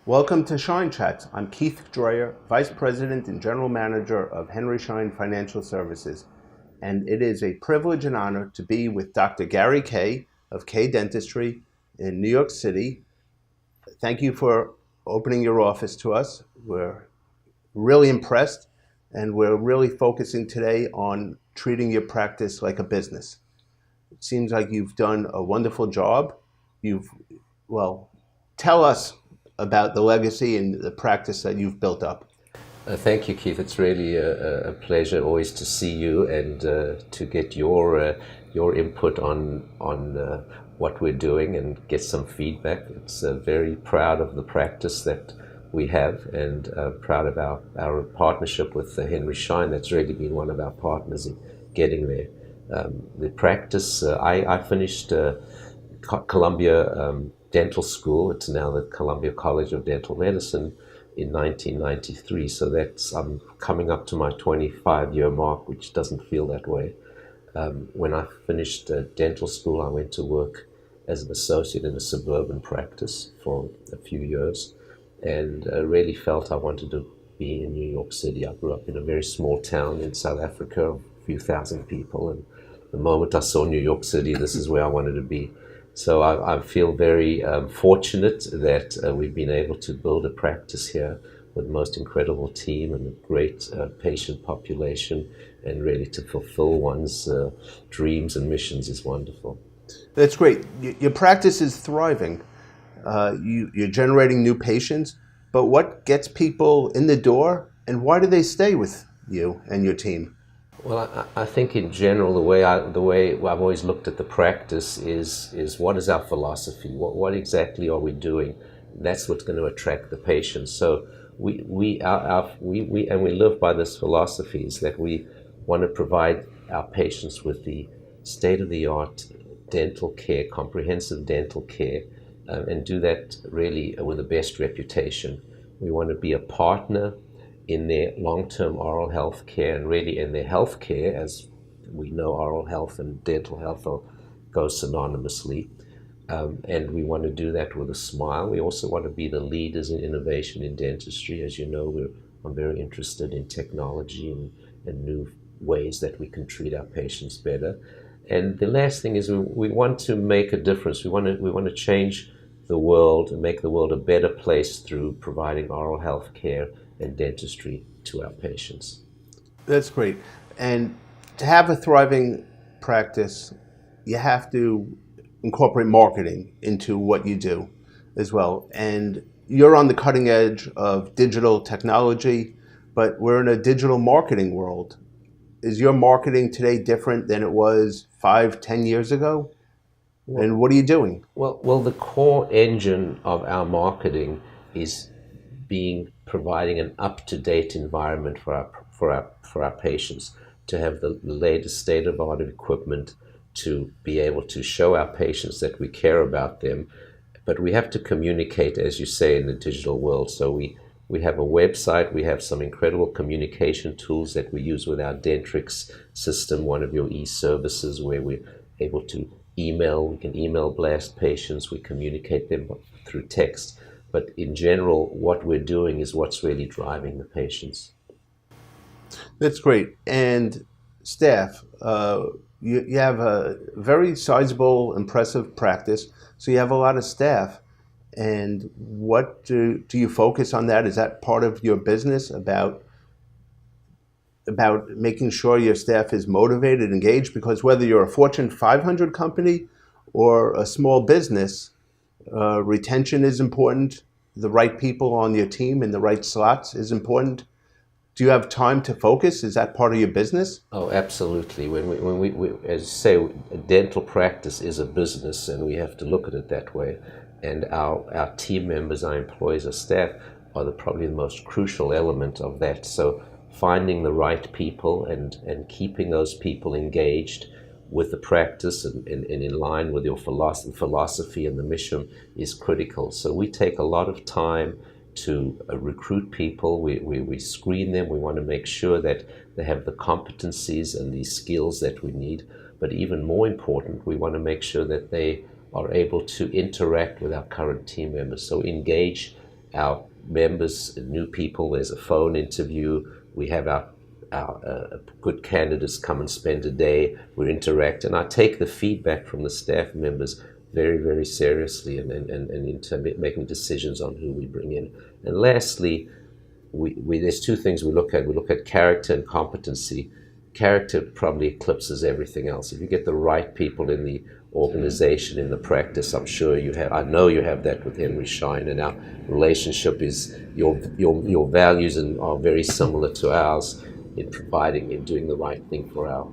Welcome to Scheinchat. I'm Keith Drayer, Vice President and General Manager of Henry Schein Financial Services. And it is a privilege and honor to be with Dr. Gary Kaye of Kaye Dentistry in New York City. Thank you for opening your office to us. We're really impressed, and we're really focusing today on treating your practice like a business. It seems like you've done a wonderful job. Tell us about the legacy and the practice that you've built up. Thank you, Keith. It's really a pleasure always to see you and to get your input on what we're doing and get some feedback. It's very proud of the practice that we have, and proud of our partnership with Henry Schein. That's really been one of our partners in getting there. The practice, I finished Columbia Dental School. It's now the Columbia College of Dental Medicine in 1993. So I'm coming up to my 25-year mark, which doesn't feel that way. When I finished dental school, I went to work as an associate in a suburban practice for a few years, and really felt I wanted to be in New York City. I grew up in a very small town in South Africa, a few thousand people, and the moment I saw New York City, this is where I wanted to be. So I feel very fortunate that we've been able to build a practice here with the most incredible team and a great patient population, and really to fulfill one's dreams and missions is wonderful. That's great. Your practice is thriving. You're generating new patients, but what gets people in the door, and why do they stay with you and your team? Well, I think in general, the way I've always looked at the practice is what is our philosophy? What exactly are we doing? That's what's going to attract the patients. So we live by this philosophy, is that we want to provide our patients with the state-of-the-art dental care, comprehensive dental care, and do that really with the best reputation. We want to be a partner in their long-term oral health care, and really in their health care. As we know, oral health and dental health go synonymously. And we want to do that with a smile. We also want to be the leaders in innovation in dentistry. As you know, I'm very interested in technology and new ways that we can treat our patients better. And the last thing is we want to make a difference. We want to change the world and make the world a better place through providing oral health care and dentistry to our patients. That's great. And to have a thriving practice, you have to incorporate marketing into what you do as well. And you're on the cutting edge of digital technology, but we're in a digital marketing world. Is your marketing today different than it was 5-10 years ago? And what are you doing? Well, the core engine of our marketing is providing an up-to-date environment for our patients, to have the latest state-of-the-art equipment, to be able to show our patients that we care about them. But we have to communicate, as you say, in the digital world. So we have a website, we have some incredible communication tools that we use with our Dentrix system, one of your e-services, where we're able to we can email blast patients, we communicate them through text. But in general, what we're doing is what's really driving the patients. That's great. And staff, you have a very sizable, impressive practice, so you have a lot of staff. And what do you focus on that? Is that part of your business, about making sure your staff is motivated, engaged? Because whether you're a Fortune 500 company or a small business, retention is important. The right people on your team in the right slots is important. Do you have time to focus? Is that part of your business? Oh, absolutely. When we as you say, a dental practice is a business, and we have to look at it that way. And our team members, our employees, our staff are probably the most crucial element of that. So finding the right people and keeping those people engaged with the practice and in line with your philosophy and the mission is critical. So we take a lot of time to recruit people. We screen them. We want to make sure that they have the competencies and the skills that we need. But even more important, we want to make sure that they are able to interact with our current team members. So engage our members, new people, there's a phone interview. We have our good candidates come and spend a day. We interact, and I take the feedback from the staff members very, very seriously, and into making decisions on who we bring in. And lastly, there's two things we look at. We look at character and competency. Character probably eclipses everything else. If you get the right people in the organization, in the practice, I'm sure you have. I know you have that with Henry Schein, and our relationship is your values are very similar to ours in providing and doing the right thing for our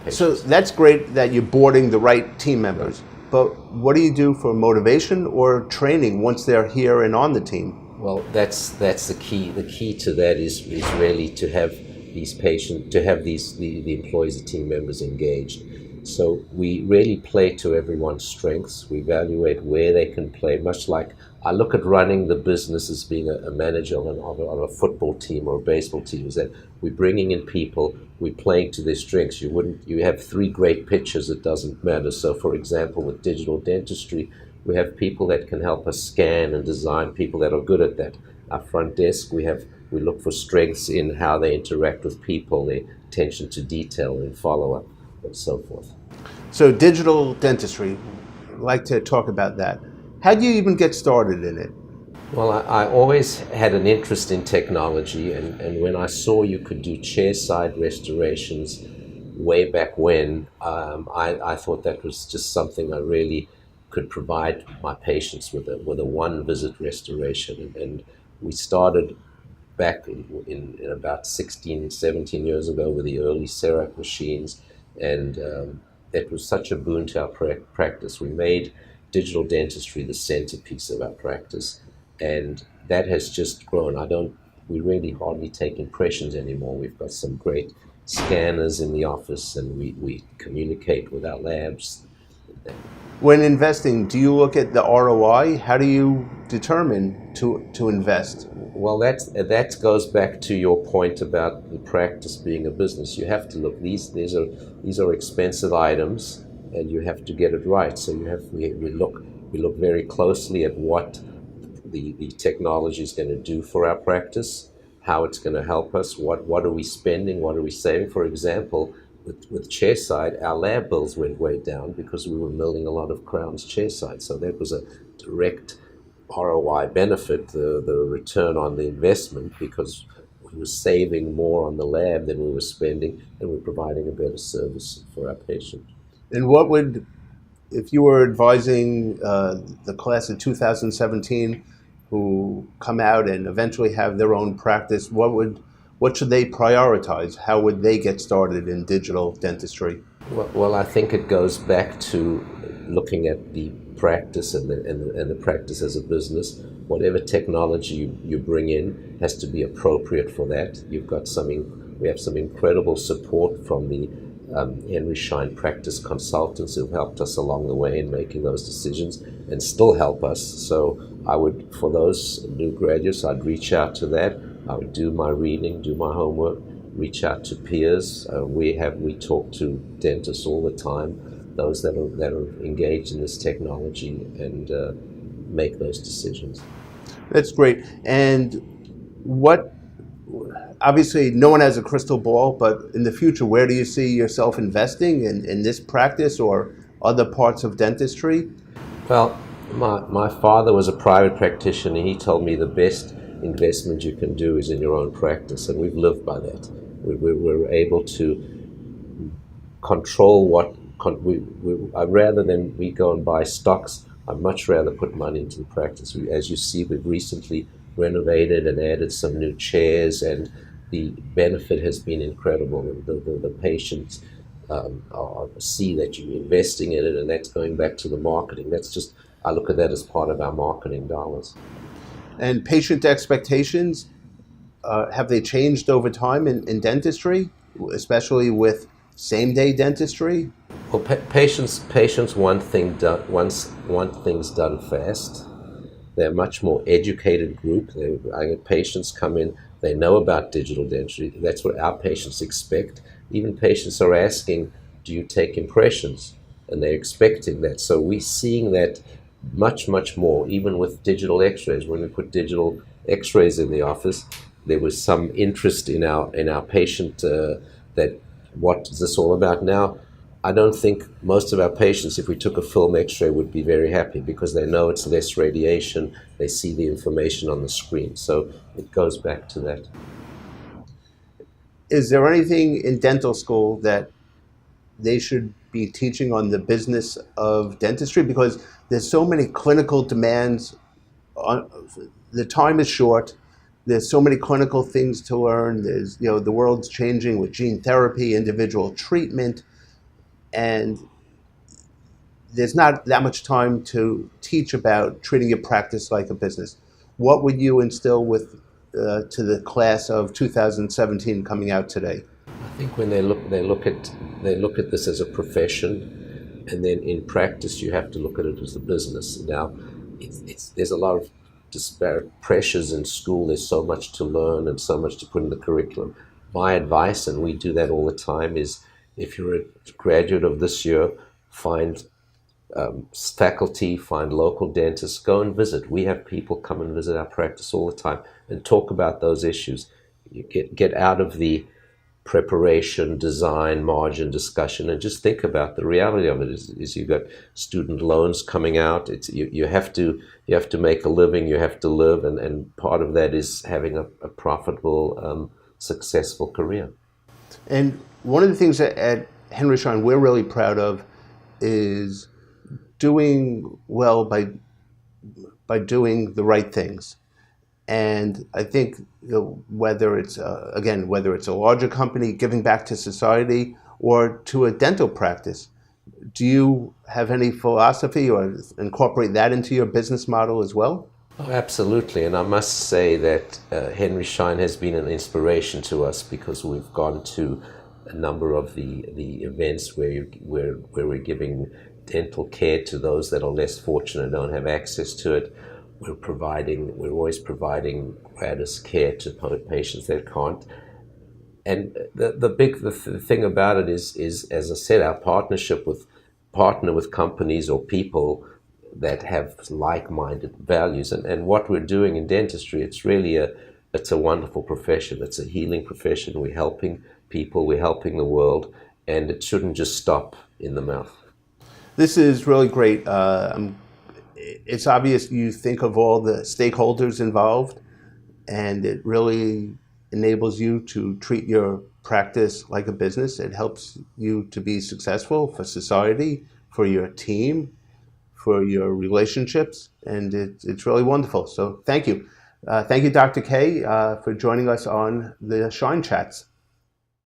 patients. So that's great that you're boarding the right team members. Right. But what do you do for motivation or training once they're here and on the team? Well, that's the key. The key to that is really to have these patients, to have the employees, the team members engaged. So we really play to everyone's strengths. We evaluate where they can play, much like I look at running the business as being a manager of a football team or a baseball team, is that we're bringing in people, we're playing to their strengths. You have three great pitchers, it doesn't matter. So for example, with digital dentistry, we have people that can help us scan and design, people that are good at that. Our front desk, we look for strengths in how they interact with people, their attention to detail and follow-up, and so forth. So digital dentistry, I'd like to talk about that. How do you even get started in it? Well, I always had an interest in technology, and when I saw you could do chairside restorations way back when, I thought that was just something I really could provide my patients with a one-visit restoration. And we started back in about 16, 17 years ago with the early CERAC machines, and that was such a boon to our practice. We made digital dentistry the centerpiece of our practice, and that has just grown. We really hardly take impressions anymore. We've got some great scanners in the office, and we communicate with our labs. When investing, do you look at the ROI? How do you determine to invest? Well, that goes back to your point about the practice being a business. You have to look. These are expensive items, and you have to get it right. So we look very closely at what the technology is going to do for our practice, how it's going to help us, what are we spending, what are we saving. For example, with chairside, our lab bills went way down because we were milling a lot of crowns chairside. So that was a direct ROI benefit, the return on the investment, because we were saving more on the lab than we were spending, and we're providing a better service for our patient. And if you were advising the class of 2017 who come out and eventually have their own practice, what should they prioritize? How would they get started in digital dentistry? Well, I think it goes back to looking at the practice and the practice as a business. Whatever technology you bring in has to be appropriate for that. We have some incredible support from the Henry Schein practice consultants who've helped us along the way in making those decisions and still help us. So for those new graduates, I'd reach out to that. I would do my reading, do my homework, reach out to peers. We talk to dentists all the time, those that are engaged in this technology, and make those decisions. That's great. And obviously no one has a crystal ball, but in the future, where do you see yourself investing in this practice or other parts of dentistry? Well, my father was a private practitioner. He told me the best investment you can do is in your own practice, and we've lived by that. We're able to control rather than we go and buy stocks, I'd much rather put money into the practice. As you see, we've recently renovated and added some new chairs, and the benefit has been incredible. The patients see that you're investing in it, and that's going back to the marketing. I look at that as part of our marketing dollars. And patient expectations, have they changed over time in dentistry, especially with same-day dentistry? Well, patients want things done fast. They're a much more educated group. I get patients come in, they know about digital dentistry. That's what our patients expect. Even patients are asking, do you take impressions? And they're expecting that. So we're seeing that much more, even with digital x-rays. When we put digital x-rays in the office, there was some interest in our patient that what is this all about now? I don't think most of our patients, if we took a film x-ray, would be very happy because they know it's less radiation, they see the information on the screen. So it goes back to that. Is there anything in dental school that they should be teaching on the business of dentistry? Because there's so many clinical demands. The time is short. There's so many clinical things to learn. There's, the world's changing with gene therapy, individual treatment, and there's not that much time to teach about treating your practice like a business. What would you instill with to the class of 2017 coming out today? I think when they look at this as a profession, and then in practice you have to look at it as a business. Now, there's a lot of disparate pressures in school. There's so much to learn and so much to put in the curriculum. My advice, and we do that all the time, is if you're a graduate of this year, find faculty, find local dentists, go and visit. We have people come and visit our practice all the time and talk about those issues. You get out of the preparation, design, margin discussion, and just think about the reality of it. Is you've got student loans coming out. It's you have to make a living. You have to live, and part of that is having a profitable, successful career. And one of the things that at Henry Schein we're really proud of is doing well by doing the right things. And I think whether it's a larger company giving back to society or to a dental practice, do you have any philosophy or incorporate that into your business model as well? Oh, absolutely, and I must say that Henry Schein has been an inspiration to us because we've gone to a number of the events where we're giving dental care to those that are less fortunate and don't have access to it. We're always providing gratis care to patients that can't. And the thing about it is, as I said, our partner with companies or people that have like-minded values. And what we're doing in dentistry, it's a wonderful profession. It's a healing profession. We're helping people, we're helping the world, and it shouldn't just stop in the mouth. This is really great. It's obvious you think of all the stakeholders involved, and it really enables you to treat your practice like a business. It helps you to be successful for society, for your team, for your relationships, and it's really wonderful. So thank you. Thank you, Dr. Kaye, for joining us on the Scheinchat.